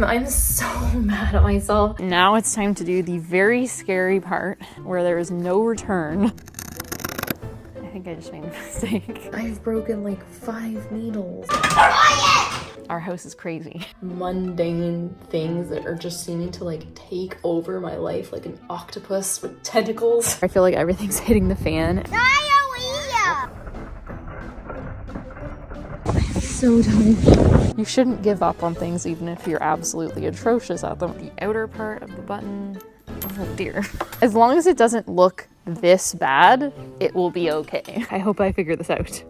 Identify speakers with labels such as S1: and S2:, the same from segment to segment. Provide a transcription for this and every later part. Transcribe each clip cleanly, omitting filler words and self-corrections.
S1: I'm so mad at myself. Now it's time to do the very scary part where there is no return. I think I just made a mistake. I've broken like 5 needles. Our house is crazy. Mundane things that are just seeming to like take over my life like an octopus with tentacles. I feel like everything's hitting the fan. I'm so tired. You shouldn't give up on things even if you're absolutely atrocious at them. The outer part of the button, oh dear. As long as it doesn't look this bad, it will be okay. I hope I figure this out.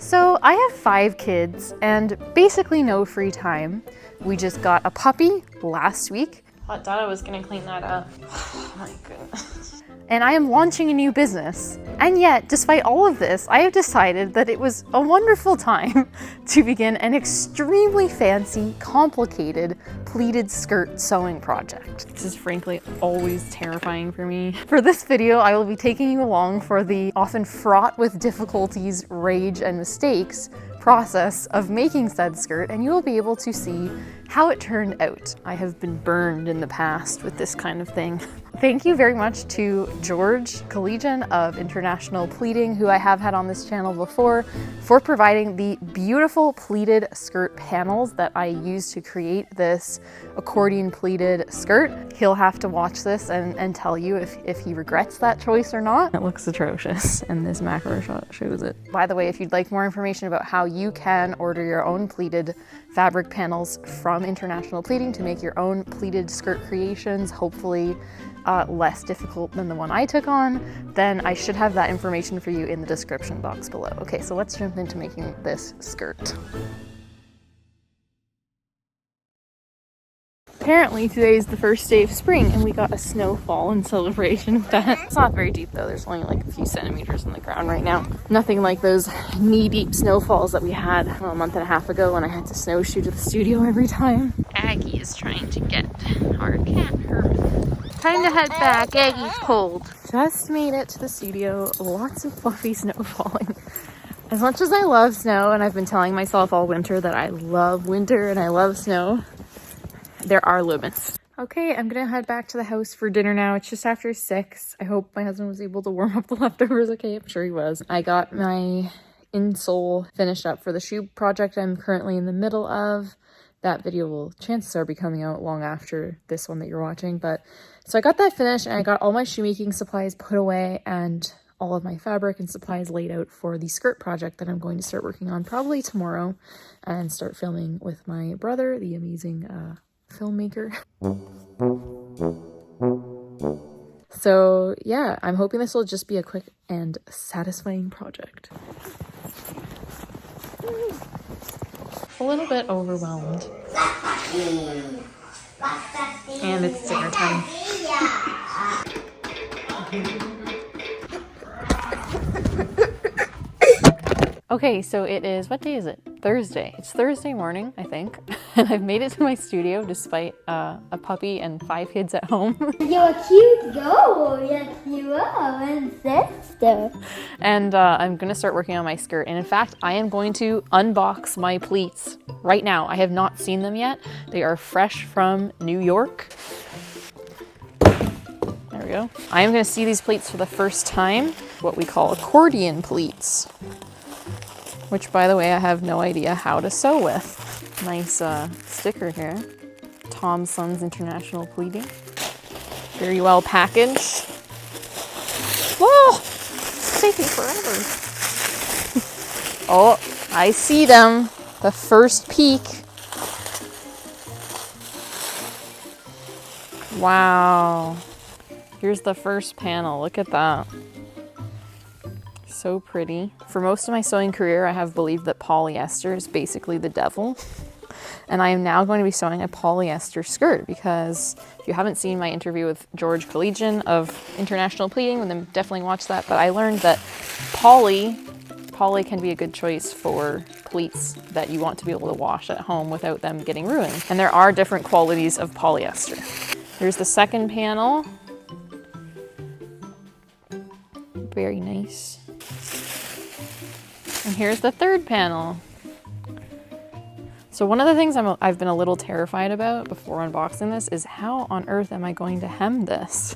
S1: So I have 5 kids and basically no free time. We just got a puppy last week. Thought Dada was gonna clean that up. Oh my goodness. And I am launching a new business. And yet, despite all of this, I have decided that it was a wonderful time to begin an extremely fancy, complicated, pleated skirt sewing project. This is frankly always terrifying for me. For this video, I will be taking you along for the often fraught with difficulties, rage, and mistakes process of making said skirt, and you will be able to see how it turned out. I have been burned in the past with this kind of thing. Thank you very much to George Collegian of International Pleating, who I have had on this channel before, for providing the beautiful pleated skirt panels that I used to create this accordion pleated skirt. He'll have to watch this and tell you if he regrets that choice or not. It looks atrocious, and this macro shot shows it. By the way, if you'd like more information about how you can order your own pleated fabric panels from International Pleating to make your own pleated skirt creations, hopefully less difficult than the one I took on, then I should have that information for you in the description box below. Okay, so let's jump into making this skirt. Apparently today is the first day of spring and we got a snowfall in celebration of that. It's not very deep though, there's only like a few centimeters on the ground right now. Nothing like those knee-deep snowfalls that we had a month and a half ago when I had to snowshoe to the studio every time. Aggie is trying to get our cat Herman. Time to head back, Aggie's cold. Just made it to the studio, lots of fluffy snow falling. As much as I love snow, and I've been telling myself all winter that I love winter and I love snow, there are limits. Okay, I'm gonna head back to the house for dinner now. It's just after 6. I hope my husband was able to warm up the leftovers okay. I'm sure he was. I got my insole finished up for the shoe project I'm currently in the middle of. That video will, chances are, be coming out long after this one that you're watching. But so I got that finished and I got all my shoemaking supplies put away and all of my fabric and supplies laid out for the skirt project that I'm going to start working on probably tomorrow and start filming with my brother, the amazing filmmaker. So yeah, I'm hoping this will just be a quick and satisfying project. A little bit overwhelmed. And it's dinner time. Okay, so it is, what day is it? Thursday. It's Thursday morning, I think. And I've made it to my studio despite a puppy and 5 kids at home.
S2: You're a cute girl, yes you are, and sister.
S1: And I'm gonna start working on my skirt. And in fact, I am going to unbox my pleats right now. I have not seen them yet. They are fresh from New York. There we go. I am gonna see these pleats for the first time, what we call accordion pleats. Which, by the way, I have no idea how to sew with. Nice sticker here. Tom Sons International Pleating. Very well packaged. Whoa! It's taking forever. Oh, I see them. The first peek. Wow. Here's the first panel. Look at that. So pretty. For most of my sewing career, I have believed that polyester is basically the devil. And I am now going to be sewing a polyester skirt because if you haven't seen my interview with George Collegian of International Pleating, then definitely watch that. But I learned that poly can be a good choice for pleats that you want to be able to wash at home without them getting ruined. And there are different qualities of polyester. Here's the second panel. Very nice. And here's the third panel. So one of the things I've been a little terrified about before unboxing this is how on earth am I going to hem this?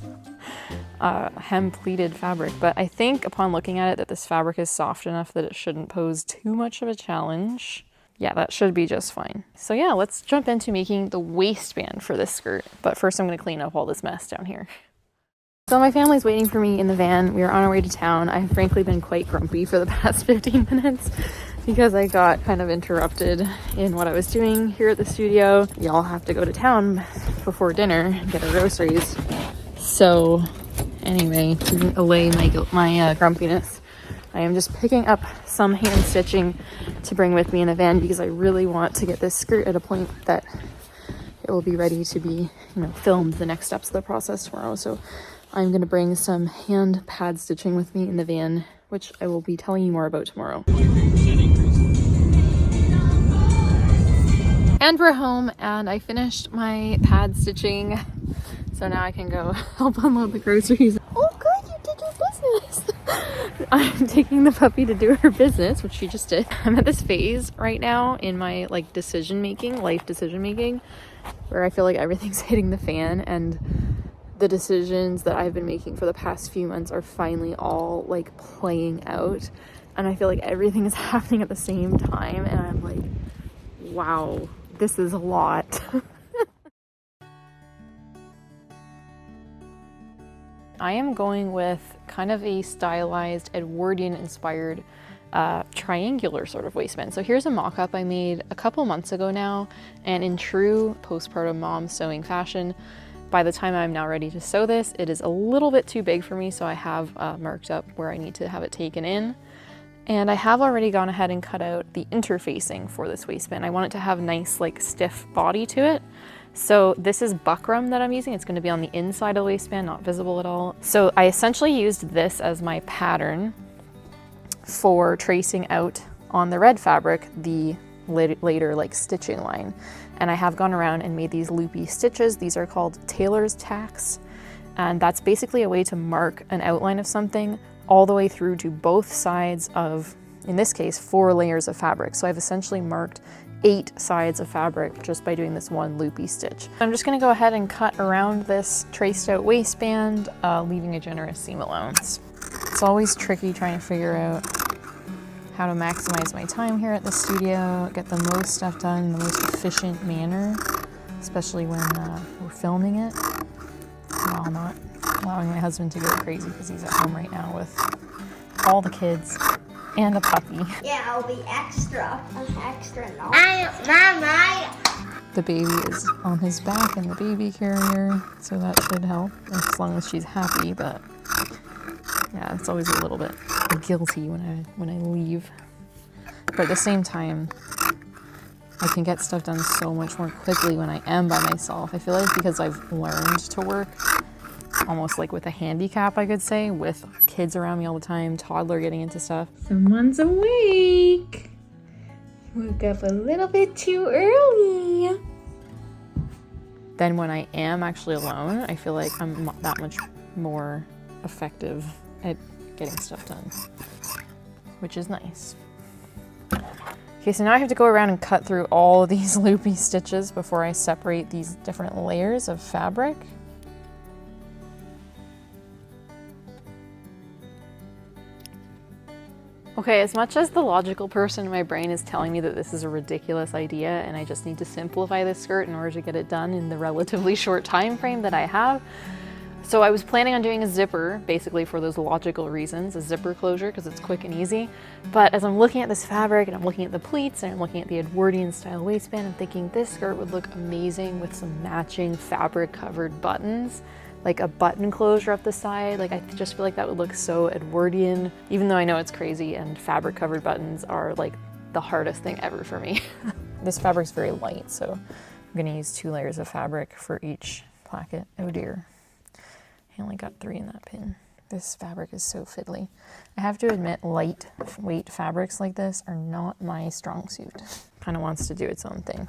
S1: Hem pleated fabric, but I think upon looking at it that this fabric is soft enough that it shouldn't pose too much of a challenge. Yeah, that should be just fine. So yeah, let's jump into making the waistband for this skirt. But first I'm gonna clean up all this mess down here. So my family's waiting for me in the van. We are on our way to town. I've frankly been quite grumpy for the past 15 minutes because I got kind of interrupted in what I was doing here at the studio. Y'all have to go to town before dinner and get our groceries. So anyway, to allay my grumpiness, I am just picking up some hand stitching to bring with me in the van because I really want to get this skirt at a point that it will be ready to be, filmed the next steps of the process tomorrow. So I'm going to bring some hand pad stitching with me in the van, which I will be telling you more about tomorrow. And we're home, and I finished my pad stitching. So now I can go help unload the groceries. Oh good, you did your business! I'm taking the puppy to do her business, which she just did. I'm at this phase right now in my life decision making, where I feel like everything's hitting the fan, and the decisions that I've been making for the past few months are finally all like playing out. And I feel like everything is happening at the same time, and I'm like, wow, this is a lot. I am going with kind of a stylized Edwardian inspired triangular sort of waistband. So here's a mock-up I made a couple months ago now, and in true postpartum mom sewing fashion, by the time I'm now ready to sew this, it is a little bit too big for me, so I have marked up where I need to have it taken in. And I have already gone ahead and cut out the interfacing for this waistband. I want it to have nice, like, stiff body to it. So this is buckram that I'm using. It's going to be on the inside of the waistband, not visible at all. So I essentially used this as my pattern for tracing out on the red fabric the later like stitching line. And I have gone around and made these loopy stitches. These are called tailor's tacks. And that's basically a way to mark an outline of something all the way through to both sides of, in this case, 4 layers of fabric. So I've essentially marked 8 sides of fabric just by doing this one loopy stitch. I'm just gonna go ahead and cut around this traced out waistband, leaving a generous seam allowance. It's always tricky trying to figure out how to maximize my time here at the studio, get the most stuff done in the most efficient manner, especially when we're filming it, while not allowing my husband to go crazy because he's at home right now with all the kids and a puppy.
S2: Yeah, I'll be extra. I'm extra now.
S1: The baby is on his back in the baby carrier, so that should help, as long as she's happy, but yeah, it's always a little bit guilty when I leave. But at the same time, I can get stuff done so much more quickly when I am by myself. I feel like because I've learned to work almost like with a handicap, I could say, with kids around me all the time, toddler getting into stuff. Someone's awake. Woke up a little bit too early. Then when I am actually alone, I feel like I'm that much more effective at getting stuff done, which is nice. Okay, so now I have to go around and cut through all of these loopy stitches before I separate these different layers of fabric. Okay, as much as the logical person in my brain is telling me that this is a ridiculous idea and I just need to simplify this skirt in order to get it done in the relatively short time frame that I have. So I was planning on doing a zipper, basically for those logical reasons, a zipper closure because it's quick and easy. But as I'm looking at this fabric and I'm looking at the pleats and I'm looking at the Edwardian style waistband, I'm thinking this skirt would look amazing with some matching fabric covered buttons, like a button closure up the side. Like I just feel like that would look so Edwardian, even though I know it's crazy and fabric covered buttons are like the hardest thing ever for me. This fabric's very light, so I'm gonna use 2 layers of fabric for each placket. Oh dear. I only got 3 in that pin. This fabric is so fiddly. I have to admit, lightweight fabrics like this are not my strong suit. Kind of wants to do its own thing.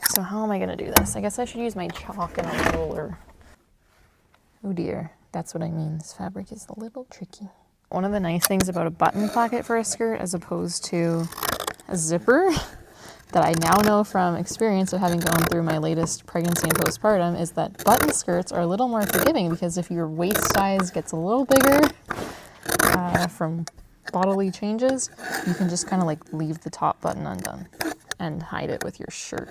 S1: So how am I gonna do this? I guess I should use my chalk and a roller. Oh dear, that's what I mean. This fabric is a little tricky. One of the nice things about a button placket for a skirt as opposed to a zipper that I now know from experience of having gone through my latest pregnancy and postpartum is that button skirts are a little more forgiving, because if your waist size gets a little bigger from bodily changes, you can just kind of like leave the top button undone and hide it with your shirt.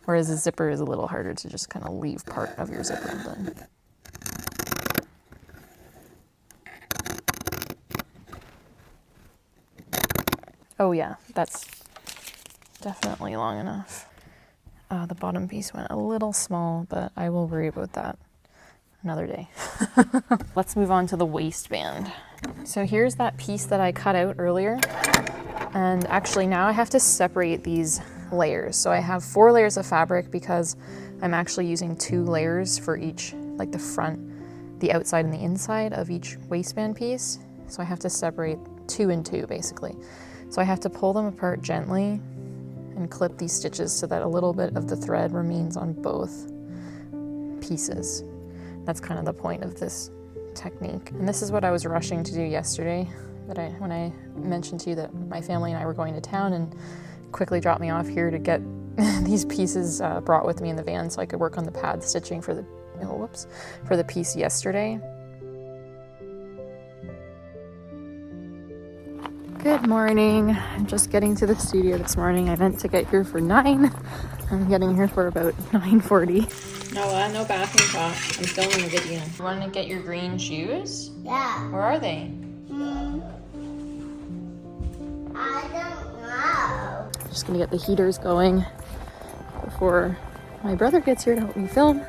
S1: Whereas a zipper is a little harder to just kind of leave part of your zipper undone. Oh yeah, that's definitely long enough. The bottom piece went a little small, but I will worry about that another day. Let's move on to the waistband. So here's that piece that I cut out earlier. And actually now I have to separate these layers. So I have 4 layers of fabric because I'm actually using 2 layers for each, like the front, the outside and the inside of each waistband piece. So I have to separate 2 and 2 basically. So I have to pull them apart gently and clip these stitches so that a little bit of the thread remains on both pieces. That's kind of the point of this technique. And this is what I was rushing to do yesterday, when I mentioned to you that my family and I were going to town, and quickly dropped me off here to get these pieces brought with me in the van so I could work on the pad stitching for the piece yesterday. Good morning. I'm just getting to the studio this morning. I meant to get here for 9. I'm getting here for about 9:40. No bathroom talk. I'm filming a video. You want to get your green shoes?
S2: Yeah.
S1: Where are they?
S2: I don't know.
S1: Just gonna get the heaters going before my brother gets here to help me film,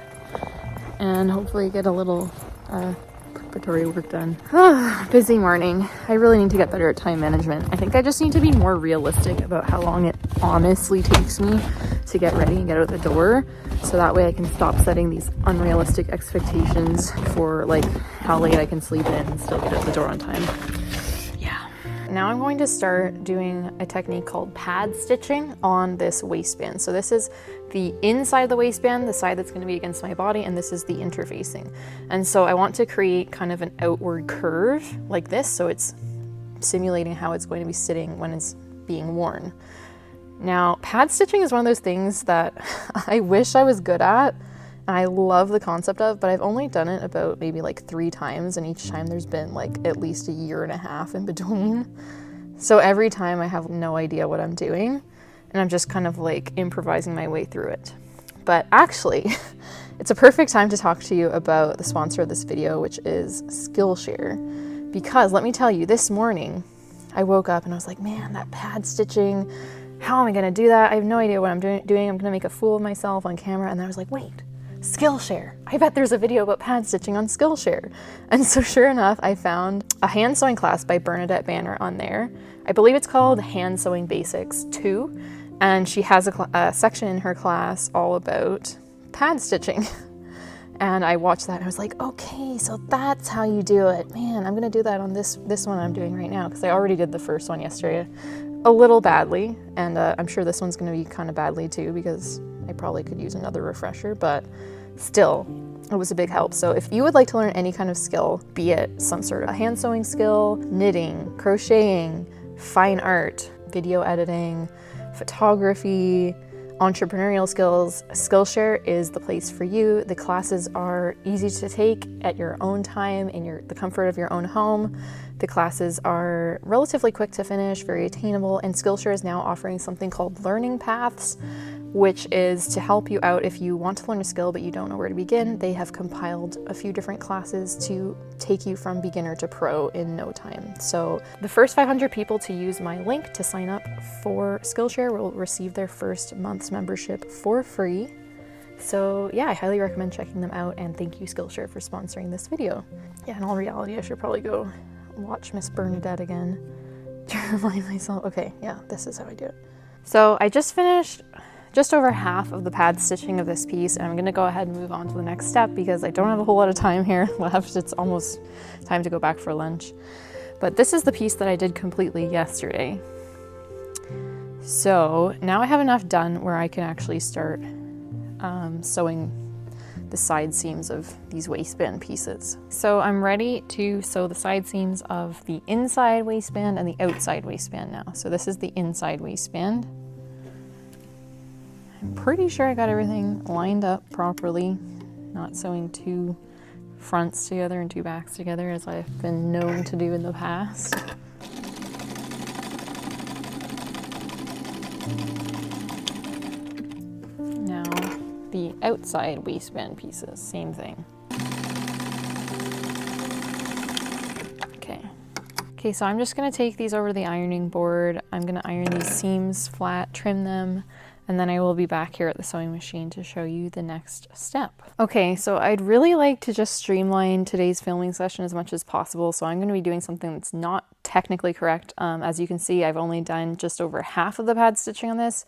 S1: and hopefully get a little preparatory work done. Busy morning. I really need to get better at time management. I think I just need to be more realistic about how long it honestly takes me to get ready and get out the door, so that way I can stop setting these unrealistic expectations for like how late I can sleep in and still get out the door on time. Yeah. Now I'm going to start doing a technique called pad stitching on this waistband. So this is the inside of the waistband, the side that's going to be against my body, and this is the interfacing. And so I want to create kind of an outward curve like this, so it's simulating how it's going to be sitting when it's being worn. Now, pad stitching is one of those things that I wish I was good at, and I love the concept of, but I've only done it about maybe like 3 times, and each time there's been like at least a year and a half in between. So every time I have no idea what I'm doing, and I'm just kind of like improvising my way through it. But actually, it's a perfect time to talk to you about the sponsor of this video, which is Skillshare. Because let me tell you, this morning I woke up and I was like, man, that pad stitching, how am I gonna do that? I have no idea what I'm doing. I'm gonna make a fool of myself on camera. And then I was like, wait, Skillshare. I bet there's a video about pad stitching on Skillshare. And so sure enough, I found a hand sewing class by Bernadette Banner on there. I believe it's called Hand Sewing Basics 2. And she has a section in her class all about pad stitching. And I watched that and I was like, okay, so that's how you do it. Man, I'm gonna do that on this one I'm doing right now, because I already did the first one yesterday a little badly, and I'm sure this one's gonna be kind of badly too, because I probably could use another refresher, but still, it was a big help. So if you would like to learn any kind of skill, be it some sort of a hand sewing skill, knitting, crocheting, fine art, video editing, photography, entrepreneurial skills, Skillshare is the place for you. The classes are easy to take at your own time in the comfort of your own home. The classes are relatively quick to finish, very attainable, and Skillshare is now offering something called Learning Paths, which is to help you out if you want to learn a skill but you don't know where to begin. They have compiled a few different classes to take you from beginner to pro in no time. So the first 500 people to use my link to sign up for Skillshare will receive their first month's membership for free. So yeah, I highly recommend checking them out, and thank you Skillshare for sponsoring this video. Yeah, in all reality, I should probably go watch Miss Bernadette again to remind myself, okay, yeah, this is how I do it. So I just finished just over half of the pad stitching of this piece, and I'm gonna go ahead and move on to the next step because I don't have a whole lot of time here left. It's almost time to go back for lunch. But this is the piece that I did completely yesterday. So now I have enough done where I can actually start sewing the side seams of these waistband pieces. So I'm ready to sew the side seams of the inside waistband and the outside waistband now. So this is the inside waistband. I'm pretty sure I got everything lined up properly, not sewing two fronts together and two backs together as I've been known to do in the past. Now the outside waistband pieces, same thing. Okay, so I'm just gonna take these over to the ironing board. I'm gonna iron these seams flat, trim them, and then I will be back here at the sewing machine to show you the next step. Okay, so I'd really like to just streamline today's filming session as much as possible, so I'm gonna be doing something that's not technically correct. As you can see, I've only done just over half of the pad stitching on this,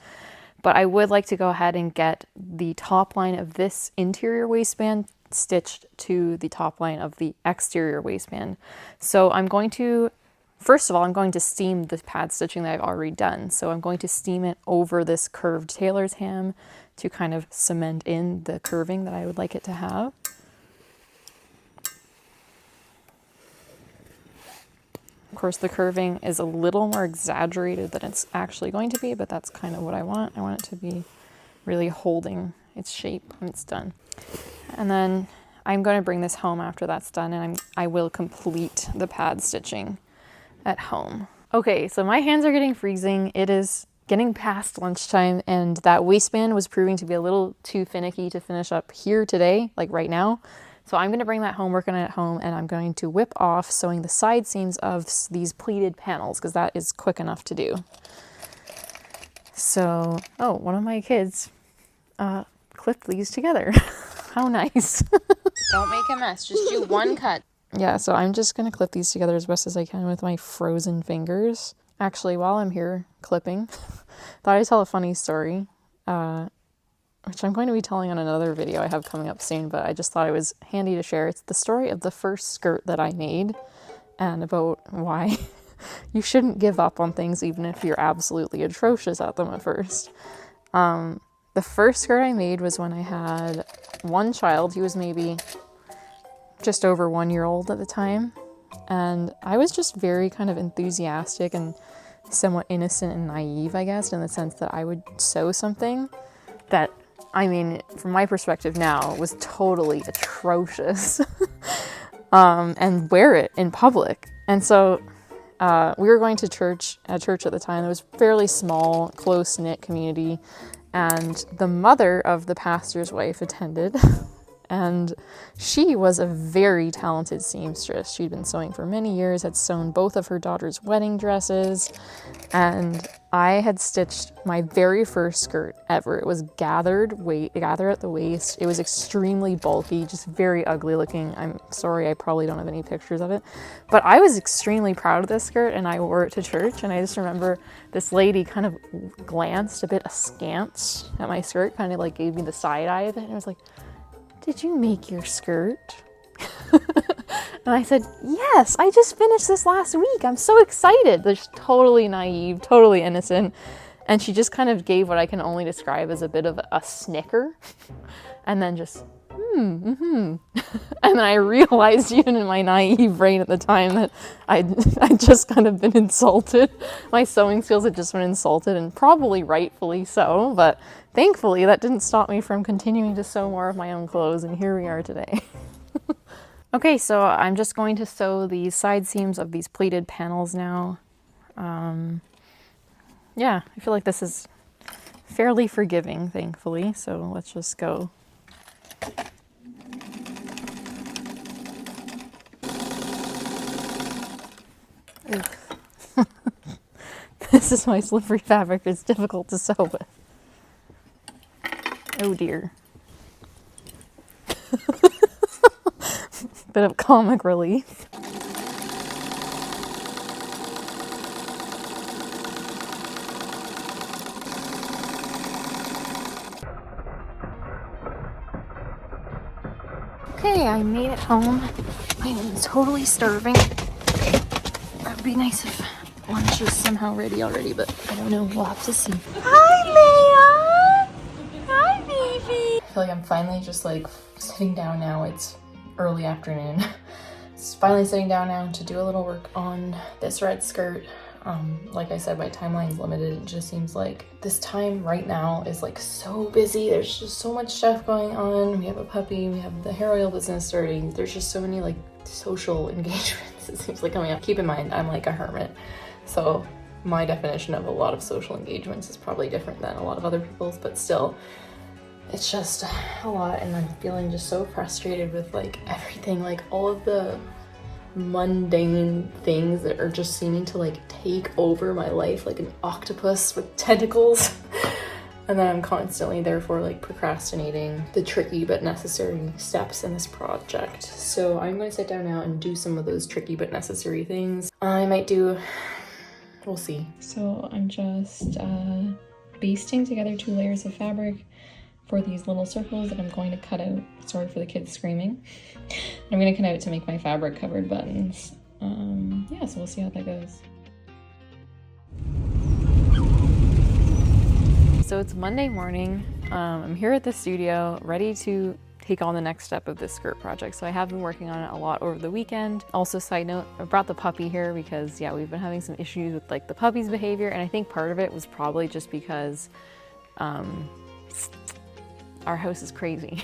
S1: but I would like to go ahead and get the top line of this interior waistband stitched to the top line of the exterior waistband. So I'm going to, first of all, I'm going to steam the pad stitching that I've already done. So I'm going to steam it over this curved tailor's hem to kind of cement in the curving that I would like it to have. Of course, the curving is a little more exaggerated than it's actually going to be, but that's kind of what I want. I want it to be really holding its shape when it's done. And then I'm going to bring this home after that's done, and I will complete the pad stitching at home. Okay, so my hands are getting freezing. It is getting past lunchtime, and that waistband was proving to be a little too finicky to finish up here today, like right now. So I'm going to bring that home, work on it at home, and I'm going to whip off sewing the side seams of these pleated panels, because that is quick enough to do. So, oh, one of my kids clipped these together. How nice. Don't make a mess, just do one cut. Yeah, so I'm just going to clip these together as best as I can with my frozen fingers. Actually, while I'm here clipping, thought I'd tell a funny story, which I'm going to be telling on another video I have coming up soon, but I just thought it was handy to share. It's the story of the first skirt that I made and about why you shouldn't give up on things even if you're absolutely atrocious at them at first. The first skirt I made was when I had one child. He was maybe just over 1 year old at the time. And I was just very kind of enthusiastic and somewhat innocent and naive, I guess, in the sense that I would sew something that, I mean, from my perspective now, was totally atrocious and wear it in public. And so we were going to church at the time. It was fairly small, close-knit community. And the mother of the pastor's wife attended, and she was a very talented seamstress. She'd been sewing for many years, had sewn both of her daughter's wedding dresses, and I had stitched my very first skirt ever. It was gathered at the waist. It was extremely bulky, just very ugly looking. I'm sorry, I probably don't have any pictures of it, but I was extremely proud of this skirt, and I wore it to church. And I just remember this lady kind of glanced a bit askance at my skirt, kind of like gave me the side eye of it, and I was like, "Did you make your skirt?" And I said, "Yes, I just finished this last week. I'm so excited." Just totally naive, totally innocent. And she just kind of gave what I can only describe as a bit of a snicker. And then just, And then I realized, even in my naive brain at the time, that I'd just kind of been insulted. My sewing skills had just been insulted, and probably rightfully so. But thankfully, that didn't stop me from continuing to sew more of my own clothes, and here we are today. Okay, so I'm just going to sew the side seams of these pleated panels now. Yeah, I feel like this is fairly forgiving, thankfully, so let's just go. This is why slippery fabric is difficult to sew with. Oh dear. Bit of comic relief. Okay, I made it home. I am totally starving. That would be nice if lunch was somehow ready already, but I don't know. We'll have to see. Hi, Leia! Hi, baby! I feel like I'm finally just like sitting down now. It's early afternoon. Finally sitting down now to do a little work on this red skirt. Like I said, my timeline's limited. It just seems like this time right now is like so busy. There's just so much stuff going on. We have a puppy, we have the hair oil business starting. There's just so many like social engagements, it seems like, coming up. Keep in mind, I'm like a hermit. So my definition of a lot of social engagements is probably different than a lot of other people's, but still, it's just a lot. And I'm feeling just so frustrated with like everything, like all of the mundane things that are just seeming to like take over my life like an octopus with tentacles. And then I'm constantly therefore like procrastinating the tricky but necessary steps in this project. So I'm going to sit down now and do some of those tricky but necessary things. I might do, we'll see. So I'm just basting together 2 layers of fabric for these little circles that I'm going to cut out. Sorry for the kids screaming. I'm going to cut out to make my fabric covered buttons. Yeah, so we'll see how that goes. So it's Monday morning. I'm here at the studio ready to take on the next step of this skirt project. So I have been working on it a lot over the weekend. Also, side note, I brought the puppy here because yeah, we've been having some issues with like the puppy's behavior, and I think part of it was probably just because our house is crazy.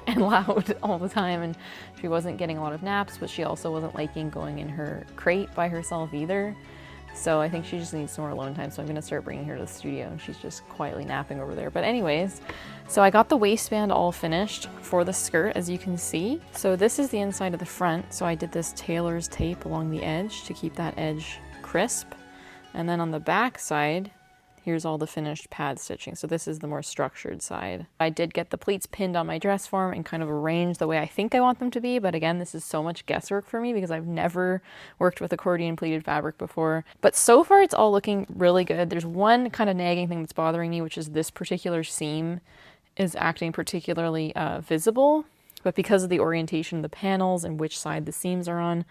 S1: And loud all the time, and she wasn't getting a lot of naps, but she also wasn't liking going in her crate by herself either. So I think she just needs some more alone time, so I'm gonna start bringing her to the studio, and she's just quietly napping over there. But anyways, so I got the waistband all finished for the skirt, as you can see. So this is the inside of the front, so I did this tailor's tape along the edge to keep that edge crisp. And then on the back side, here's all the finished pad stitching. So this is the more structured side. I did get the pleats pinned on my dress form and kind of arranged the way I think I want them to be. But again, this is so much guesswork for me because I've never worked with accordion pleated fabric before. But so far it's all looking really good. There's one kind of nagging thing that's bothering me, which is this particular seam is acting particularly visible. But because of the orientation of the panels and which side the seams are on,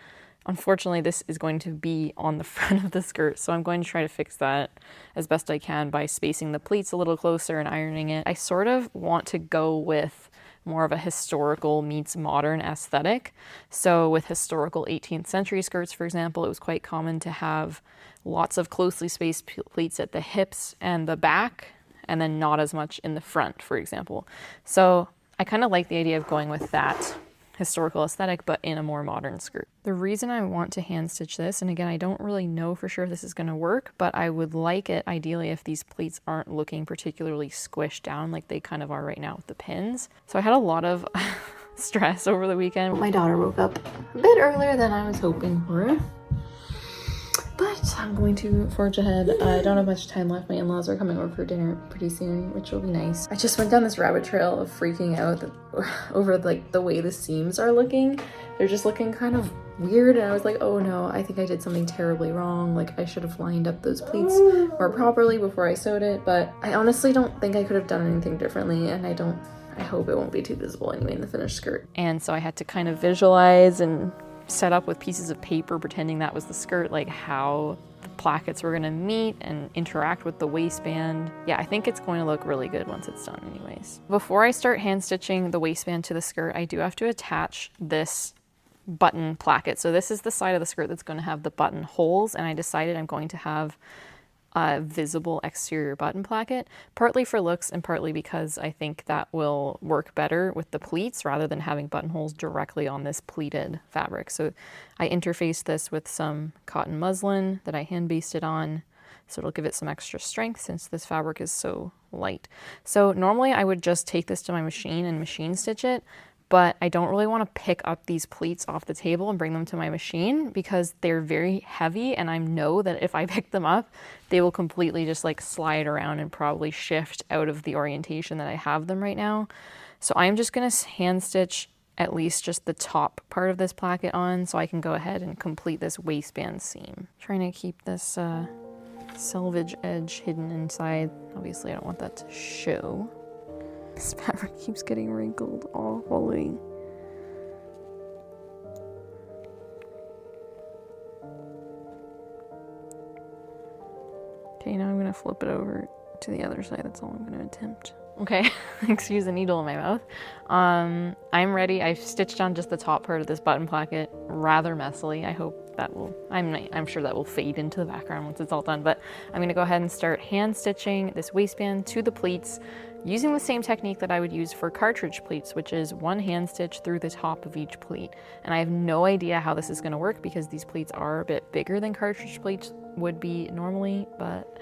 S1: unfortunately, this is going to be on the front of the skirt, so I'm going to try to fix that as best I can by spacing the pleats a little closer and ironing it. I sort of want to go with more of a historical meets modern aesthetic. So with historical 18th century skirts, for example, it was quite common to have lots of closely spaced pleats at the hips and the back, and then not as much in the front, for example. So I kind of like the idea of going with that historical aesthetic, but in a more modern skirt. The reason I want to hand stitch this, and again, I don't really know for sure if this is going to work, but I would like it ideally if these pleats aren't looking particularly squished down like they kind of are right now with the pins. So I had a lot of stress over the weekend. My daughter woke up a bit earlier than I was hoping for. But I'm going to forge ahead. I don't have much time left. My in-laws are coming over for dinner pretty soon, which will be nice. I just went down this rabbit trail of freaking out over like the way the seams are looking. They're just looking kind of weird, and I was like, oh no, I think I did something terribly wrong. Like I should have lined up those pleats more properly before I sewed it, but I honestly don't think I could have done anything differently, and I hope it won't be too visible anyway in the finished skirt. And so I had to kind of visualize and set up with pieces of paper pretending that was the skirt, like how the plackets were gonna meet and interact with the waistband. Yeah, I think it's going to look really good once it's done anyways. Before I start hand stitching the waistband to the skirt, I do have to attach this button placket. So this is the side of the skirt that's going to have the button holes, and I decided I'm going to have a visible exterior button placket, partly for looks and partly because I think that will work better with the pleats rather than having buttonholes directly on this pleated fabric. So I interfaced this with some cotton muslin that I hand basted on, so it'll give it some extra strength since this fabric is so light. So normally I would just take this to my machine and machine stitch it, but I don't really want to pick up these pleats off the table and bring them to my machine because they're very heavy, and I know that if I pick them up, they will completely just like slide around and probably shift out of the orientation that I have them right now. So I'm just going to hand stitch at least just the top part of this placket on so I can go ahead and complete this waistband seam. Trying to keep this selvage edge hidden inside. Obviously I don't want that to show. This fabric keeps getting wrinkled awfully. Okay, now I'm going to flip it over to the other side. That's all I'm going to attempt. Okay, excuse the needle in my mouth. I'm ready. I've stitched on just the top part of this button placket rather messily. I hope that will, I'm sure that will fade into the background once it's all done, but I'm gonna go ahead and start hand stitching this waistband to the pleats using the same technique that I would use for cartridge pleats, which is one hand stitch through the top of each pleat. And I have no idea how this is gonna work because these pleats are a bit bigger than cartridge pleats would be normally, but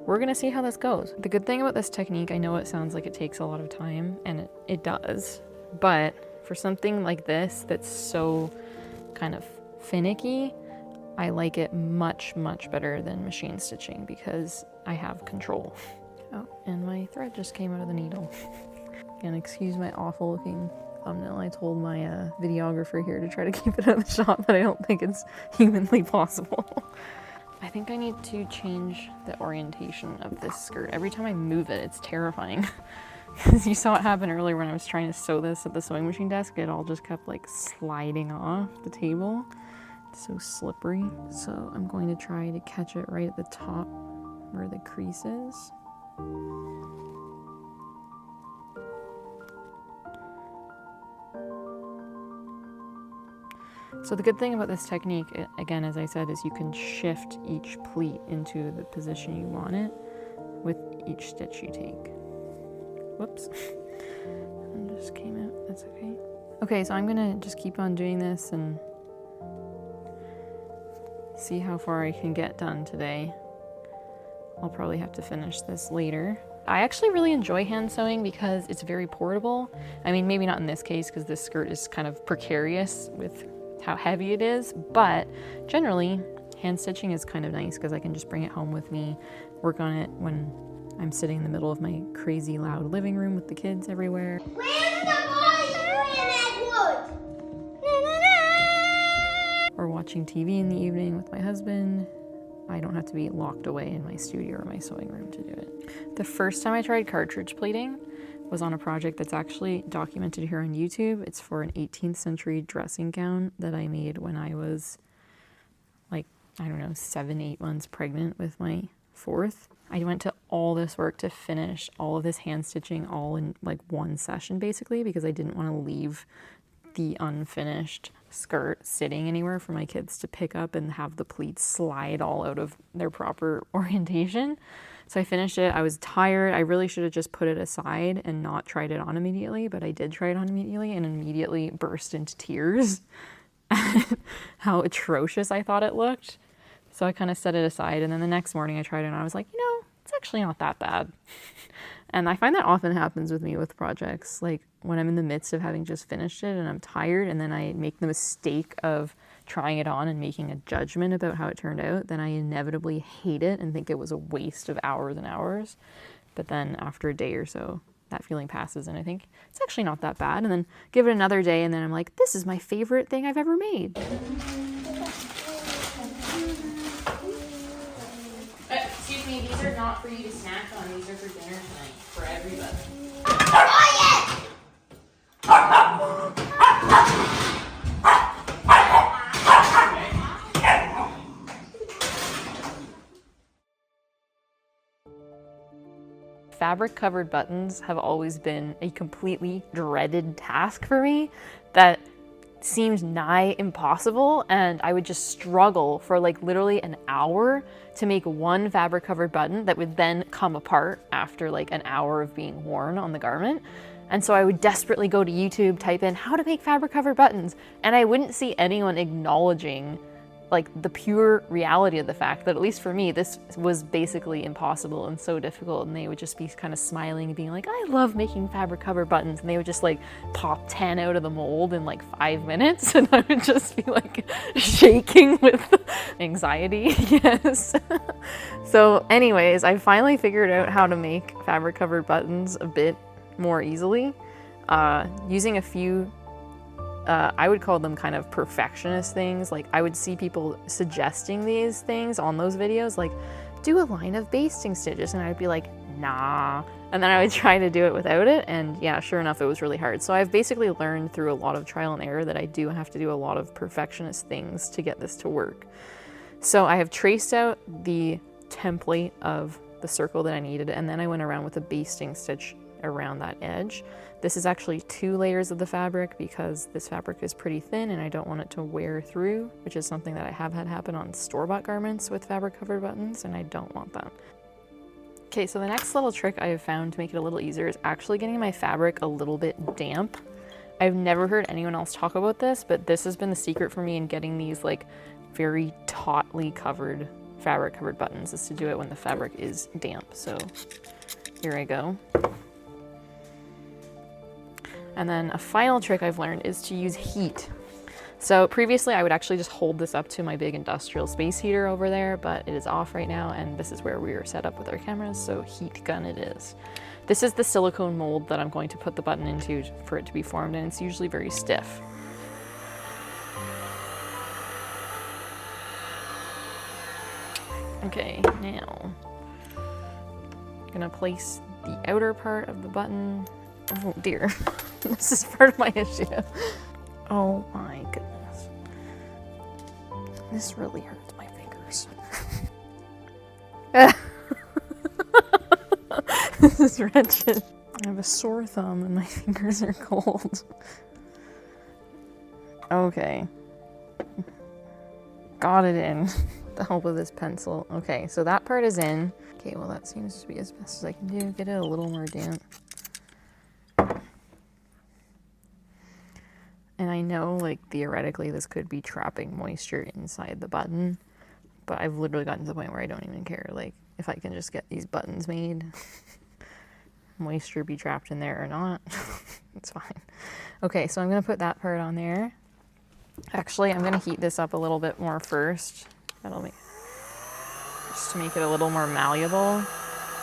S1: we're gonna see how this goes. The good thing about this technique, I know it sounds like it takes a lot of time, and it does, but for something like this that's so kind of finicky, I like it much, much better than machine stitching because I have control. Oh, and my thread just came out of the needle. Again, excuse my awful looking thumbnail. I told my videographer here to try to keep it out of the shot, but I don't think it's humanly possible. I think I need to change the orientation of this skirt. Every time I move it, it's terrifying. Because you saw it happen earlier when I was trying to sew this at the sewing machine desk. It all just kept like sliding off the table. It's so slippery. So I'm going to try to catch it right at the top where the crease is. So the good thing about this technique, again, as I said, is you can shift each pleat into the position you want it with each stitch you take. Whoops. It just came out. That's okay. Okay, so I'm gonna just keep on doing this and see how far I can get done today. I'll probably have to finish this later. I actually really enjoy hand sewing because it's very portable. I mean, maybe not in this case because this skirt is kind of precarious with how heavy it is, but generally hand stitching is kind of nice because I can just bring it home with me, work on it when I'm sitting in the middle of my crazy loud living room with the kids everywhere.
S2: Where's the boy in Edward?
S1: Or watching TV in the evening with my husband. I don't have to be locked away in my studio or my sewing room to do it. The first time I tried cartridge pleating was on a project that's actually documented here on YouTube. It's for an 18th century dressing gown that I made when I was like, I don't know, 7-8 months pregnant with my fourth. I went to all this work to finish all of this hand stitching all in like one session basically because I didn't want to leave the unfinished skirt sitting anywhere for my kids to pick up and have the pleats slide all out of their proper orientation. So I finished it. I was tired. I really should have just put it aside and not tried it on immediately, but I did try it on immediately and immediately burst into tears at how atrocious I thought it looked. So I kind of set it aside, and then the next morning I tried it and I was like, you know, it's actually not that bad. And I find that often happens with me with projects, like when I'm in the midst of having just finished it and I'm tired and then I make the mistake of trying it on and making a judgment about how it turned out, then I inevitably hate it and think it was a waste of hours and hours. But then after a day or so, that feeling passes and I think it's actually not that bad. And then give it another day and then I'm like, this is my favorite thing I've ever made. Excuse me, these are not for you to snack on. These are for dinner tonight, for everybody. Fabric covered buttons have always been a completely dreaded task for me that seemed nigh impossible, and I would just struggle for like literally an hour to make one fabric covered button that would then come apart after like an hour of being worn on the garment. And so I would desperately go to YouTube, type in how to make fabric covered buttons, and I wouldn't see anyone acknowledging like the pure reality of the fact that, at least for me, this was basically impossible and so difficult. And they would just be kind of smiling and being like, I love making fabric cover buttons. And they would just like pop 10 out of the mold in like 5 minutes. And I would just be like shaking with anxiety. Yes. So anyways, I finally figured out how to make fabric covered buttons a bit more easily, using a few I would call them kind of perfectionist things. Like I would see people suggesting these things on those videos, like do a line of basting stitches, and I'd be like, nah. And then I would try to do it without it, and yeah, sure enough, it was really hard. So I've basically learned through a lot of trial and error that I do have to do a lot of perfectionist things to get this to work. So I have traced out the template of the circle that I needed, and then I went around with a basting stitch around that edge. This is actually 2 layers of the fabric because this fabric is pretty thin and I don't want it to wear through, which is something that I have had happen on store-bought garments with fabric covered buttons, and I don't want that. Okay, so the next little trick I have found to make it a little easier is actually getting my fabric a little bit damp. I've never heard anyone else talk about this, but this has been the secret for me in getting these like very tautly covered fabric covered buttons, is to do it when the fabric is damp. So here I go. And then a final trick I've learned is to use heat. So previously I would actually just hold this up to my big industrial space heater over there, but it is off right now and this is where we are set up with our cameras, so heat gun it is. This is the silicone mold that I'm going to put the button into for it to be formed, and it's usually very stiff. Okay, now I'm gonna place the outer part of the button. Oh dear, this is part of my issue. Oh my goodness. This really hurts my fingers. This is wretched. I have a sore thumb and my fingers are cold. Okay. Got it in. The help of this pencil. Okay, so that part is in. Okay, well that seems to be as best as I can do. Get it a little more damp. And I know, like, theoretically this could be trapping moisture inside the button, but I've literally gotten to the point where I don't even care. Like, if I can just get these buttons made, moisture be trapped in there or not, it's fine. Okay, so I'm gonna put that part on there. Actually, I'm gonna heat this up a little bit more first. That'll make, just to make it a little more malleable.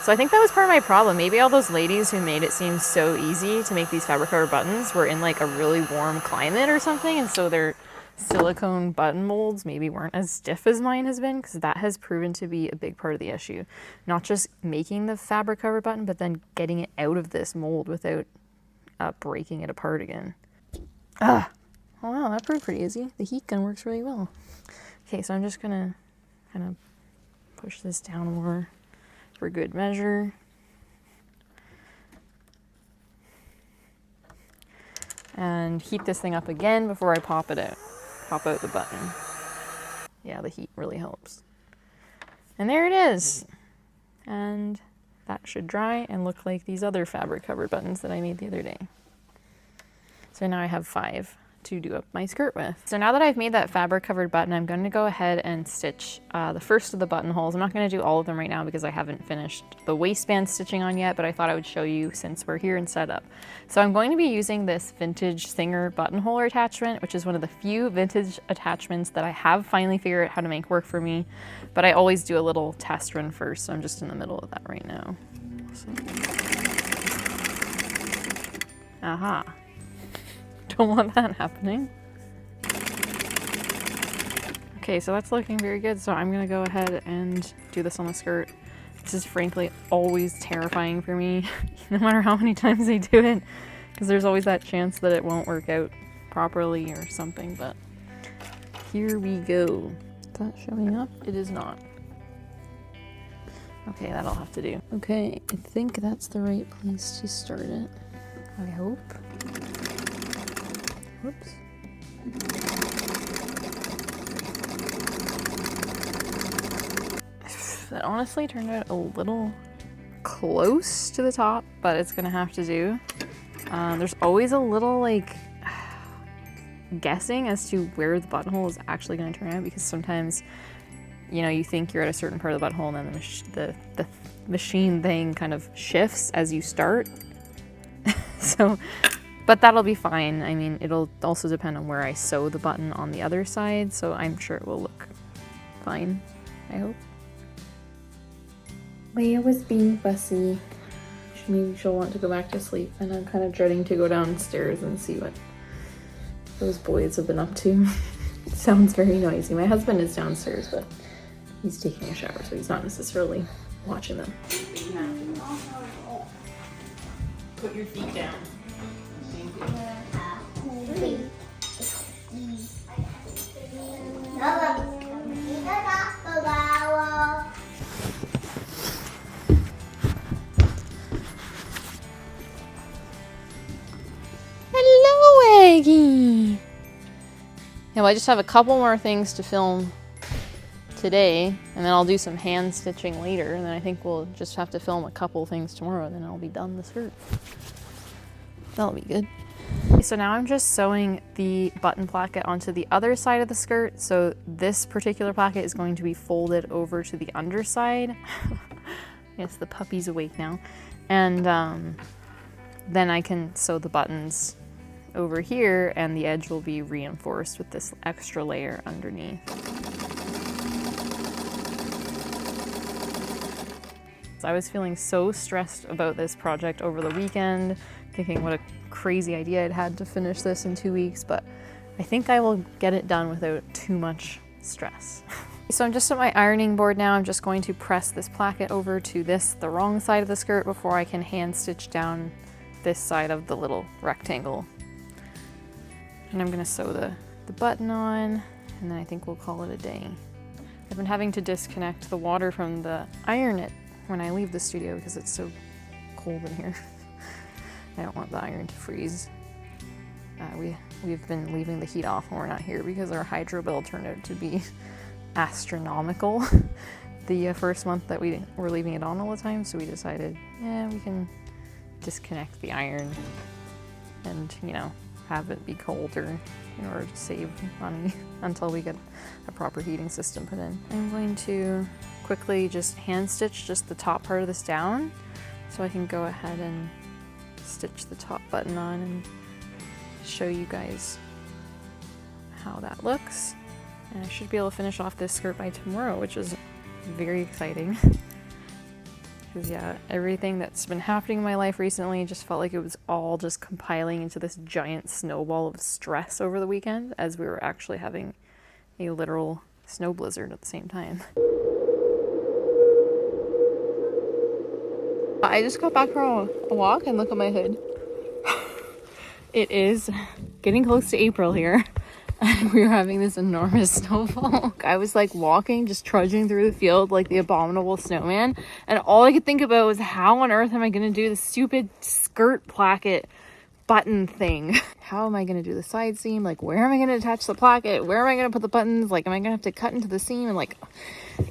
S1: So I think that was part of my problem. Maybe all those ladies who made it seem so easy to make these fabric covered buttons were in like a really warm climate or something, and so their silicone button molds maybe weren't as stiff as mine has been, because that has proven to be a big part of the issue. Not just making the fabric covered button, but then getting it out of this mold without breaking it apart again. Oh wow, that proved pretty easy. The heat gun works really well. Okay, so I'm just gonna kind of push this down more for good measure. And heat this thing up again before I pop it out. Pop out the button. Yeah, the heat really helps. And there it is. And that should dry and look like these other fabric covered buttons that I made the other day. So now I have 5 to do up my skirt with. So now that I've made that fabric covered button, I'm going to go ahead and stitch the first of the buttonholes. I'm not going to do all of them right now because I haven't finished the waistband stitching on yet, but I thought I would show you since we're here and set up. So I'm going to be using this vintage Singer buttonhole attachment, which is one of the few vintage attachments that I have finally figured out how to make work for me, but I always do a little test run first, so I'm just in the middle of that right now. So. Aha. Don't want that happening. Okay, so that's looking very good, so I'm gonna go ahead and do this on the skirt. This is frankly always terrifying for me, no matter how many times I do it, because there's always that chance that it won't work out properly or something, but here we go. Is that showing up? It is not. Okay, that'll have to do. Okay, I think that's the right place to start it. I hope. Whoops. That honestly turned out a little close to the top, but it's gonna have to do. There's always a little like guessing as to where the buttonhole is actually gonna turn out, because sometimes, you know, you think you're at a certain part of the buttonhole and then the machine thing kind of shifts as you start. So, but that'll be fine. I mean, it'll also depend on where I sew the button on the other side, so I'm sure it will look fine, I hope. Leia was being fussy. Maybe she'll want to go back to sleep, and I'm kind of dreading to go downstairs and see what those boys have been up to. It sounds very noisy. My husband is downstairs, but he's taking a shower, so he's not necessarily watching them. Put your feet down. well, I just have a couple more things to film today, and then I'll do some hand stitching later, and then I think we'll just have to film a couple things tomorrow, and then I'll be done the skirt. That'll be good. So now I'm just sewing the button placket onto the other side of the skirt. So this particular placket is going to be folded over to the underside. Yes, the puppy's awake now. And then I can sew the buttons over here, and the edge will be reinforced with this extra layer underneath. So I was feeling so stressed about this project over the weekend, thinking what a crazy idea I'd had to finish this in 2 weeks, but I think I will get it done without too much stress. So I'm just at my ironing board now. I'm just going to press this placket over to the wrong side of the skirt before I can hand stitch down this side of the little rectangle. And I'm gonna sew the button on, and then I think we'll call it a day. I've been having to disconnect the water from the iron it when I leave the studio because it's so cold in here. I don't want the iron to freeze. We've been leaving the heat off when we're not here because our hydro bill turned out to be astronomical the first month that we were leaving it on all the time, so we decided, yeah, we can disconnect the iron and, you know, have it be colder in order to save money until we get a proper heating system put in. I'm going to quickly just hand stitch just the top part of this down so I can go ahead and stitch the top button on and show you guys how that looks. And I should be able to finish off this skirt by tomorrow, which is very exciting. Because yeah, everything that's been happening in my life recently just felt like it was all just compiling into this giant snowball of stress over the weekend, as we were actually having a literal snow blizzard at the same time. I just got back from a walk and look at my hood. It is getting close to April here, and we're having this enormous snowfall. I was like walking, just trudging through the field like the abominable snowman, and all I could think about was how on earth am I going to do the stupid skirt placket button thing? How am I going to do the side seam? Like, where am I going to attach the placket? Where am I going to put the buttons? Like, am I going to have to cut into the seam? And like,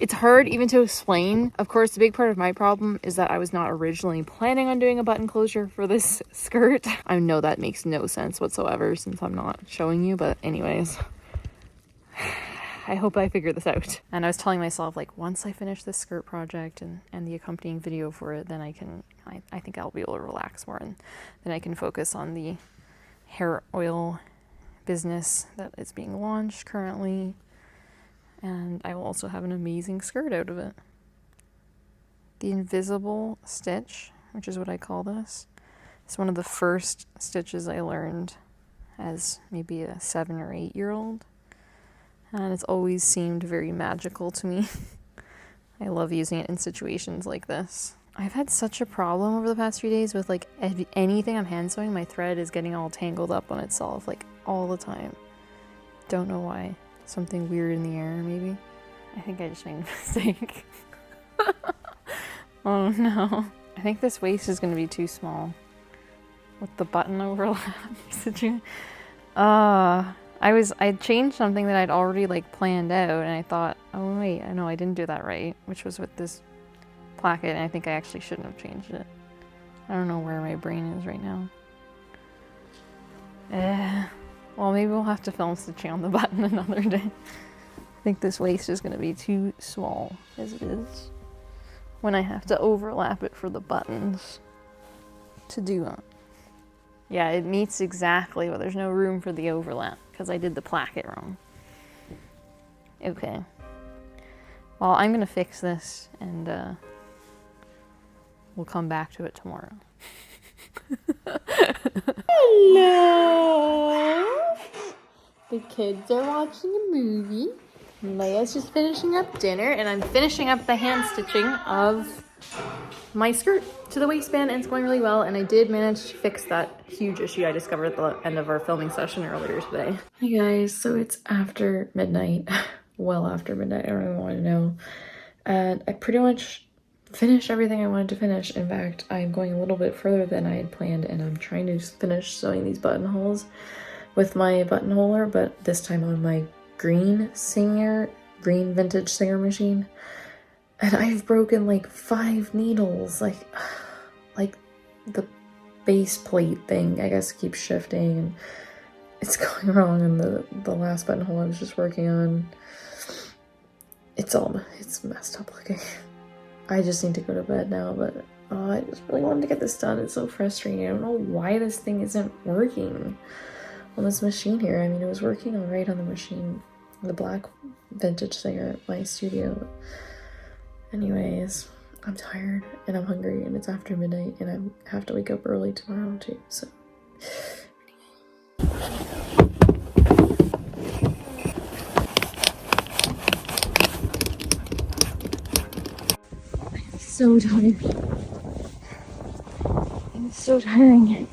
S1: it's hard even to explain. Of course, the big part of my problem is that I was not originally planning on doing a button closure for this skirt. I know that makes no sense whatsoever since I'm not showing you, but anyways, I hope I figure this out. And I was telling myself, like, once I finish this skirt project and the accompanying video for it, then I think I'll be able to relax more, and then I can focus on the hair oil business that is being launched currently, and I will also have an amazing skirt out of it. The invisible stitch, which is what I call this, is one of the first stitches I learned as maybe a 7 or 8 year old, and it's always seemed very magical to me. I love using it in situations like this. I've had such a problem over the past few days with like anything I'm hand sewing, my thread is getting all tangled up on itself like all the time. Don't know why. Something weird in the air maybe. I think I just made a mistake. Oh no. I think this waist is going to be too small with the button overlap stitching. I changed something that I'd already like planned out, and I thought, oh wait, I know I didn't do that right, which was with this placket, and I think I actually shouldn't have changed it. I don't know where my brain is right now. Well, maybe we'll have to film stitching on the button another day. I think this waist is going to be too small as it is when I have to overlap it for the buttons to do it. Yeah, it meets exactly, but there's no room for the overlap because I did the placket wrong. Okay. Well, I'm going to fix this and we'll come back to it tomorrow. Hello! The kids are watching a movie. Leia's just finishing up dinner, and I'm finishing up the hand stitching of my skirt to the waistband, and it's going really well, and I did manage to fix that huge issue I discovered at the end of our filming session earlier today. Hey guys, so it's after midnight. Well after midnight, I don't even want to know. And I pretty much finished everything I wanted to finish. In fact, I'm going a little bit further than I had planned, and I'm trying to finish sewing these buttonholes
S3: with my buttonholer, but this time on my green vintage Singer machine. And I've broken like 5 needles, like the base plate thing, I guess, keeps shifting and it's going wrong. And the last buttonhole I was just working on, it's messed up looking. I just need to go to bed now, but I just really wanted to get this done. It's so frustrating. I don't know why this thing isn't working on this machine here. I mean, it was working all right on the machine, the black vintage Singer at my studio. Anyways, I'm tired and I'm hungry and it's after midnight and I have to wake up early tomorrow too, so. I'm so tired. It's so tiring.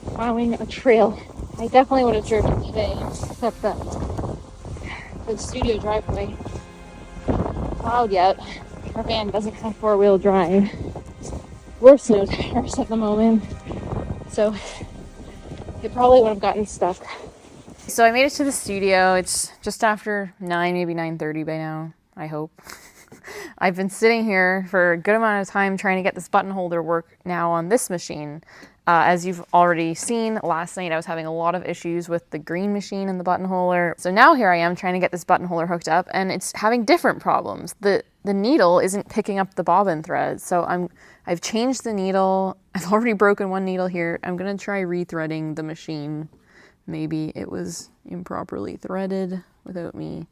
S3: Plowing a trail. I definitely would have driven today, except that the studio driveway isn't plowed yet. Our van doesn't have 4-wheel drive. We're snow tires at the moment, so it probably would have gotten stuck.
S1: So I made it to the studio. It's just after 9, maybe 9:30 by now, I hope. I've been sitting here for a good amount of time trying to get this button holder work now on this machine. As you've already seen, last night I was having a lot of issues with the green machine and the buttonholer. So now here I am trying to get this buttonholer hooked up and it's having different problems. The needle isn't picking up the bobbin thread. So I've changed the needle. I've already broken one needle here. I'm gonna try rethreading the machine. Maybe it was improperly threaded without me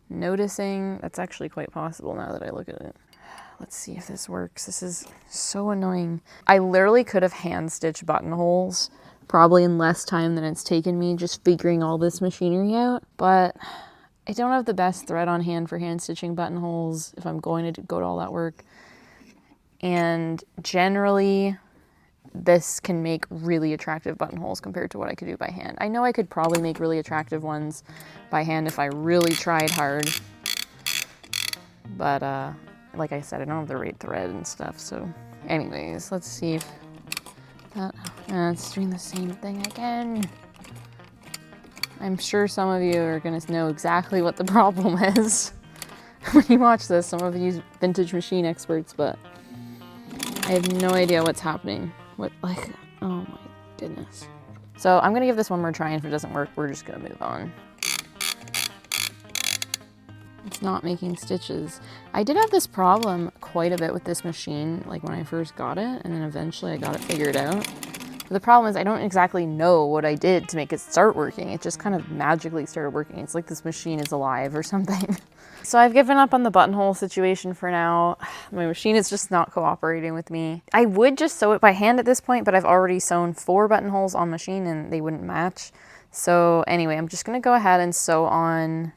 S1: noticing. That's actually quite possible now that I look at it. Let's see if this works. This is so annoying. I literally could have hand stitched buttonholes probably in less time than it's taken me just figuring all this machinery out, but I don't have the best thread on hand for hand stitching buttonholes if I'm going to go to all that work. And generally, this can make really attractive buttonholes compared to what I could do by hand. I know I could probably make really attractive ones by hand if I really tried hard, but like I said, I don't have the right thread and stuff. So anyways, let's see if that, it's doing the same thing again. I'm sure some of you are gonna know exactly what the problem is when you watch this, some of you vintage machine experts, but I have no idea what's happening. Oh my goodness. So I'm gonna give this one more try, and if it doesn't work, we're just gonna move on. It's not making stitches. I did have this problem quite a bit with this machine, like when I first got it, and then eventually I got it figured out. But the problem is I don't exactly know what I did to make it start working. It just kind of magically started working. It's like this machine is alive or something. So I've given up on the buttonhole situation for now. My machine is just not cooperating with me. I would just sew it by hand at this point, but I've already sewn 4 buttonholes on machine and they wouldn't match. So anyway, I'm just gonna go ahead and sew on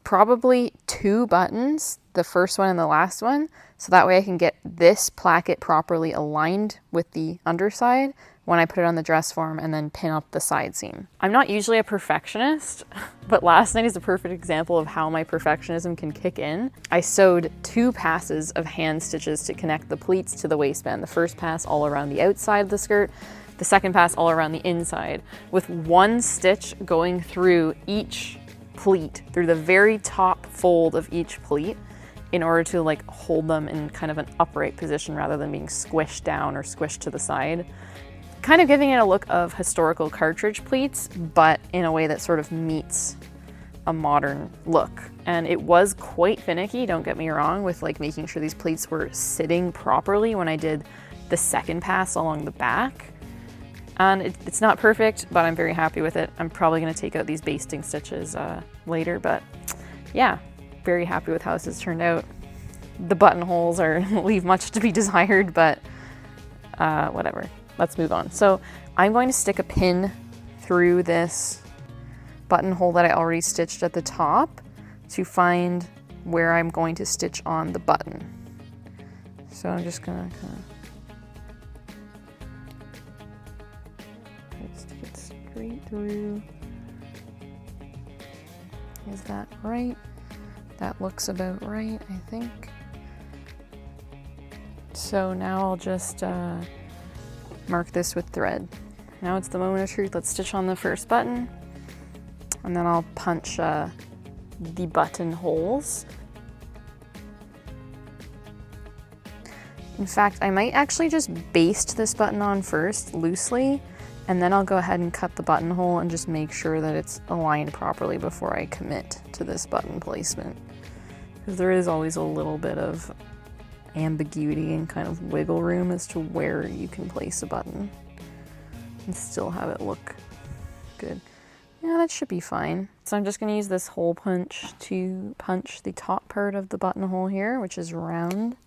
S1: probably 2 buttons, the first one and the last one, so that way I can get this placket properly aligned with the underside when I put it on the dress form and then pin up the side seam. I'm not usually a perfectionist, but last night is a perfect example of how my perfectionism can kick in. I sewed 2 passes of hand stitches to connect the pleats to the waistband. The first pass all around the outside of the skirt, the second pass all around the inside, with 1 stitch going through each pleat, through the very top fold of each pleat, in order to like hold them in kind of an upright position rather than being squished down or squished to the side. Kind of giving it a look of historical cartridge pleats, but in a way that sort of meets a modern look. And it was quite finicky, don't get me wrong, with like making sure these pleats were sitting properly when I did the second pass along the back. And it's not perfect, but I'm very happy with it. I'm probably gonna take out these basting stitches later, but yeah, very happy with how this has turned out. The buttonholes leave much to be desired, but whatever. Let's move on. So I'm going to stick a pin through this buttonhole that I already stitched at the top to find where I'm going to stitch on the button. So I'm just gonna kind of stick it straight through. Is that right? That looks about right, I think. So now I'll just mark this with thread. now it's the moment of truth. Let's stitch on the first button, and then I'll punch the buttonholes. In fact, I might actually just baste this button on first, loosely, and then I'll go ahead and cut the buttonhole and just make sure that it's aligned properly before I commit to this button placement. Because there is always a little bit of ambiguity and kind of wiggle room as to where you can place a button and still have it look good. Yeah, that should be fine. So I'm just going to use this hole punch to punch the top part of the buttonhole here, which is round.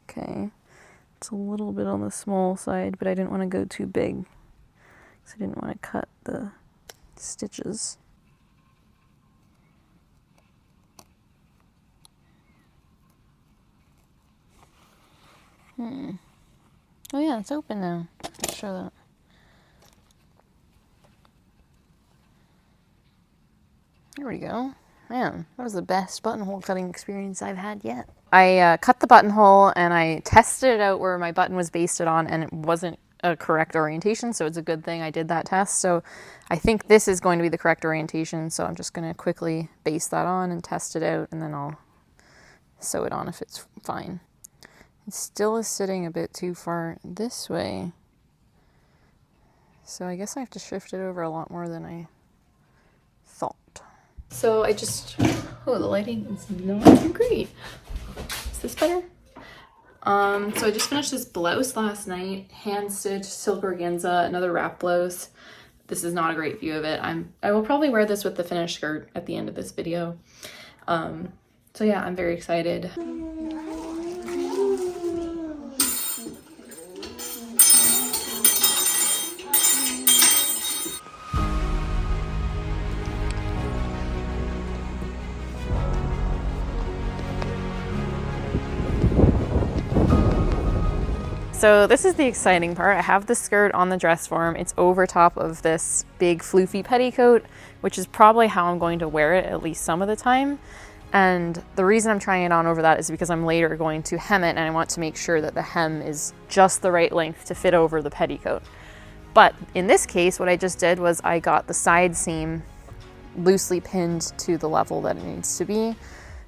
S1: Okay, it's a little bit on the small side, but I didn't want to go too big because I didn't want to cut the stitches. Oh yeah, it's open now. Let's show that. There we go. Man, that was the best buttonhole cutting experience I've had yet. I cut the buttonhole and I tested it out where my button was basted on, and it wasn't a correct orientation, so it's a good thing I did that test. So I think this is going to be the correct orientation, so I'm just going to quickly baste that on and test it out, and then I'll sew it on if it's fine. It still is sitting a bit too far this way, so I guess I have to shift it over a lot more than I thought. So I just, oh, the lighting is not too great. Is this better? So I just finished this blouse last night, hand stitched silk organza, another wrap blouse. This is not a great view of it. I will probably wear this with the finished skirt at the end of this video. So yeah, I'm very excited. So this is the exciting part. I have the skirt on the dress form. It's over top of this big floofy petticoat, which is probably how I'm going to wear it at least some of the time. And the reason I'm trying it on over that is because I'm later going to hem it, and I want to make sure that the hem is just the right length to fit over the petticoat. But in this case, what I just did was I got the side seam loosely pinned to the level that it needs to be.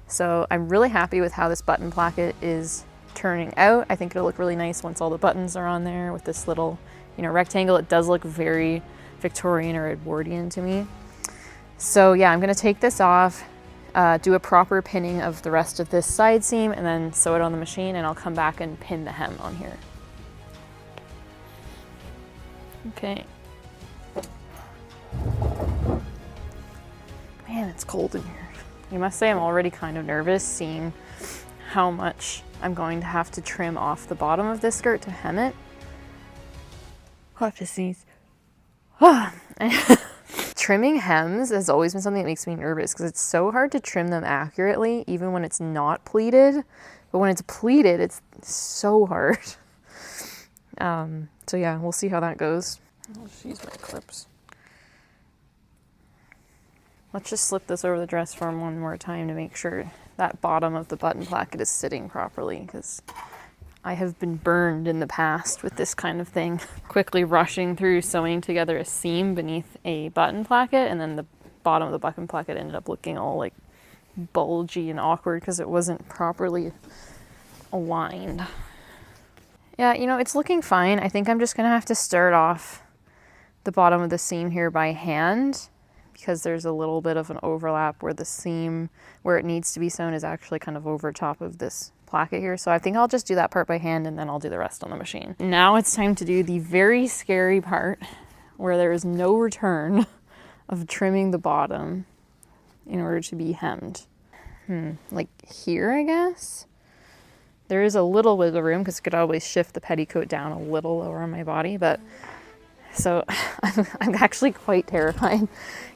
S1: So I'm really happy with how this button placket is turning out. I think it'll look really nice once all the buttons are on there with this little, rectangle. It does look very Victorian or Edwardian to me. So yeah, I'm gonna take this off, do a proper pinning of the rest of this side seam, and then sew it on the machine, and I'll come back and pin the hem on here. Okay. Man, it's cold in here. I must say I'm already kind of nervous seeing how much I'm going to have to trim off the bottom of this skirt to hem it. I'll have to sneeze. Trimming hems has always been something that makes me nervous because it's so hard to trim them accurately, even when it's not pleated. But when it's pleated, it's so hard. So yeah, we'll see how that goes. I'll just use my clips. Let's just slip this over the dress form one more time to make sure that bottom of the button placket is sitting properly, because I have been burned in the past with this kind of thing. Quickly rushing through sewing together a seam beneath a button placket, and then the bottom of the button placket ended up looking all like bulgy and awkward because it wasn't properly aligned. Yeah, it's looking fine. I think I'm just gonna have to start off the bottom of the seam here by hand, because there's a little bit of an overlap where the seam where it needs to be sewn is actually kind of over top of this placket here. So I think I'll just do that part by hand, and then I'll do the rest on the machine. Now it's time to do the very scary part where there is no return of trimming the bottom in order to be hemmed. Like here, I guess? There is a little wiggle room because I could always shift the petticoat down a little lower on my body, but so I'm actually quite terrified.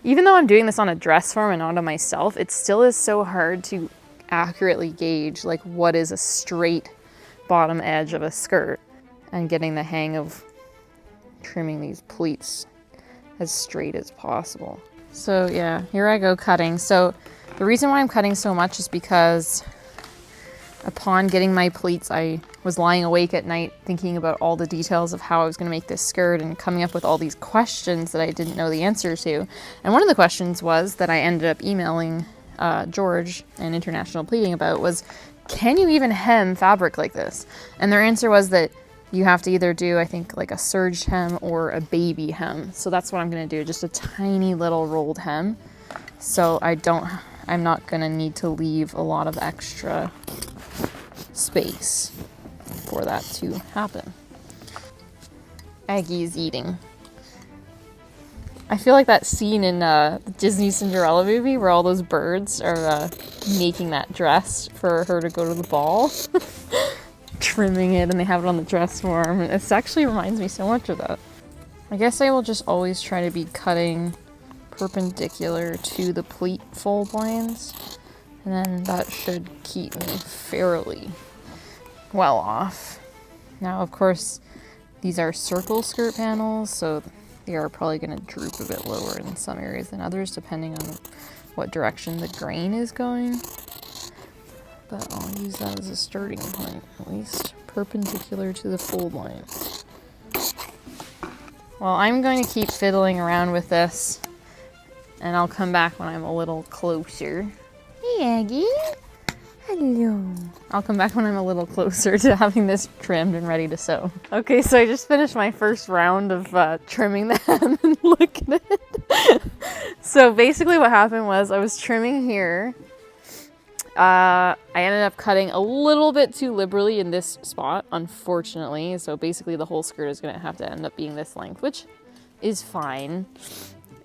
S1: Even though I'm doing this on a dress form and not on myself, it still is so hard to accurately gauge like what is a straight bottom edge of a skirt, and getting the hang of trimming these pleats as straight as possible. So yeah, here I go cutting. So the reason why I'm cutting so much is because upon getting my pleats, I was lying awake at night thinking about all the details of how I was going to make this skirt and coming up with all these questions that I didn't know the answer to. And one of the questions was that I ended up emailing George and International Pleating about was, can you even hem fabric like this? And their answer was that you have to either do, I think, like a surge hem or a baby hem. So that's what I'm going to do, just a tiny little rolled hem. So I'm not going to need to leave a lot of extra space for that to happen. Aggie is eating. I feel like that scene in the Disney Cinderella movie where all those birds are making that dress for her to go to the ball. Trimming it, and they have it on the dress form. It actually reminds me so much of that. I guess I will just always try to be cutting perpendicular to the pleat fold lines, and then that should keep me fairly well off. Now, of course, these are circle skirt panels, so they are probably going to droop a bit lower in some areas than others, depending on what direction the grain is going. But I'll use that as a starting point, at least perpendicular to the fold line. Well, I'm going to keep fiddling around with this, and I'll come back when I'm a little closer. Hey, Aggie. Hello. I'll come back when I'm a little closer to having this trimmed and ready to sew. Okay, so I just finished my first round of trimming the hem, and look at it. So basically what happened was I was trimming here. I ended up cutting a little bit too liberally in this spot, unfortunately. So basically the whole skirt is going to have to end up being this length, which is fine.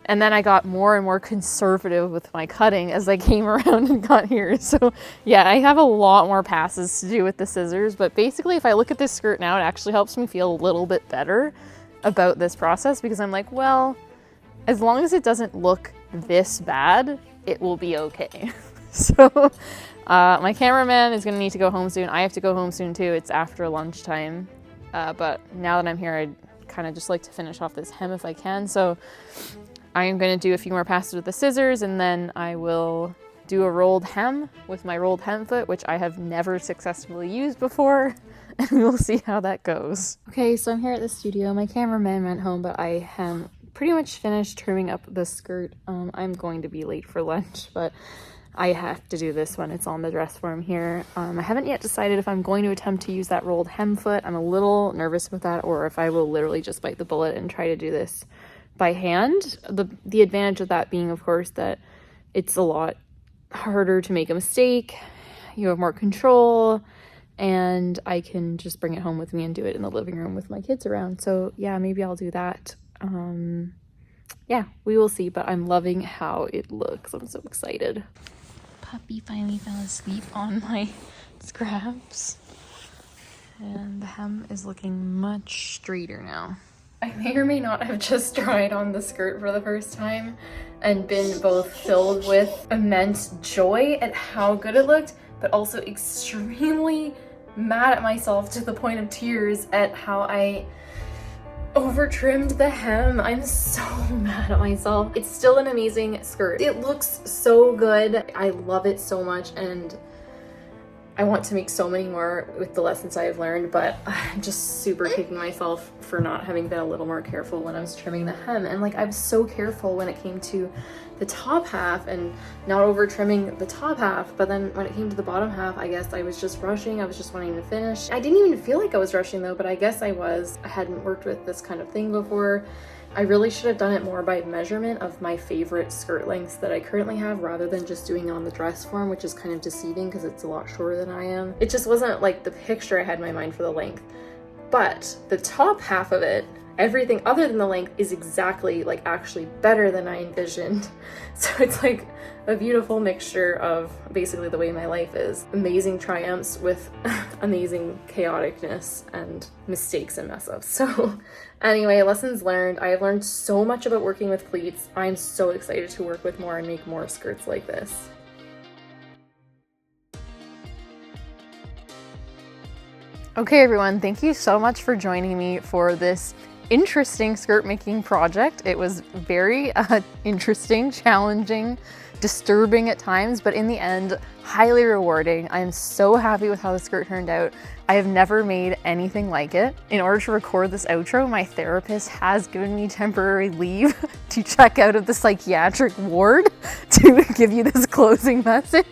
S1: And then I got more and more conservative with my cutting as I came around and got here. So yeah, I have a lot more passes to do with the scissors. But basically, if I look at this skirt now, it actually helps me feel a little bit better about this process, because I'm like, well, as long as it doesn't look this bad, it will be okay. So my cameraman is going to need to go home soon. I have to go home soon too. It's after lunchtime. But now that I'm here, I'd kind of just like to finish off this hem if I can. So I am going to do a few more passes with the scissors, and then I will do a rolled hem with my rolled hem foot, which I have never successfully used before. And we will see how that goes. Okay, so I'm here at the studio. My cameraman went home, but I am pretty much finished trimming up the skirt. I'm going to be late for lunch, but I have to do this when it's on the dress form here. I haven't yet decided if I'm going to attempt to use that rolled hem foot. I'm a little nervous with that, or if I will literally just bite the bullet and try to do this by hand. The advantage of that being, of course, that it's a lot harder to make a mistake. You have more control, and I can just bring it home with me and do it in the living room with my kids around. So yeah, maybe I'll do that. Yeah, we will see, but I'm loving how it looks. I'm so excited. Puppy finally fell asleep on my scraps, and the hem is looking much straighter now. I may or may not have just tried on the skirt for the first time and been both filled with immense joy at how good it looked, but also extremely mad at myself to the point of tears at how I over trimmed the hem. I'm so mad at myself. It's still an amazing skirt. It looks so good. I love it so much, and I want to make so many more with the lessons I have learned, but I'm just super kicking myself for not having been a little more careful when I was trimming the hem. And like, I was so careful when it came to the top half and not over trimming the top half, but then when it came to the bottom half, I guess I was just rushing. I was just wanting to finish. I didn't even feel like I was rushing though, but I guess I was. I hadn't worked with this kind of thing before. I really should have done it more by measurement of my favorite skirt lengths that I currently have, rather than just doing it on the dress form, which is kind of deceiving because it's a lot shorter than I am. It just wasn't like the picture I had in my mind for the length. But the top half of it, everything other than the length, is exactly, like, actually better than I envisioned. So it's like a beautiful mixture of basically the way my life is. Amazing triumphs with amazing chaoticness and mistakes and mess ups. So anyway, lessons learned. I have learned so much about working with pleats. I'm so excited to work with more and make more skirts like this. Okay everyone, thank you so much for joining me for this interesting skirt making project. It was very interesting, challenging, disturbing at times, but in the end, highly rewarding. I am so happy with how the skirt turned out. I have never made anything like it. In order to record this outro, my therapist has given me temporary leave to check out of the psychiatric ward to give you this closing message.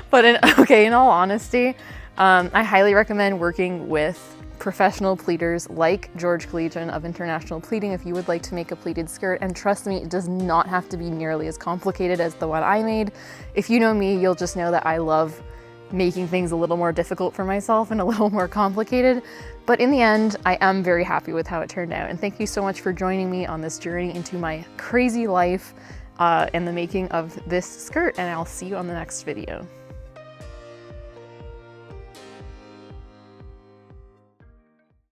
S1: But in all honesty, I highly recommend working with professional pleaters like George Collegian of International Pleating if you would like to make a pleated skirt, and trust me, it does not have to be nearly as complicated as the one I made. If you know me, you'll just know that I love making things a little more difficult for myself and a little more complicated. But in the end, I am very happy with how it turned out. And thank you so much for joining me on this journey into my crazy life and the making of this skirt, and I'll see you on the next video.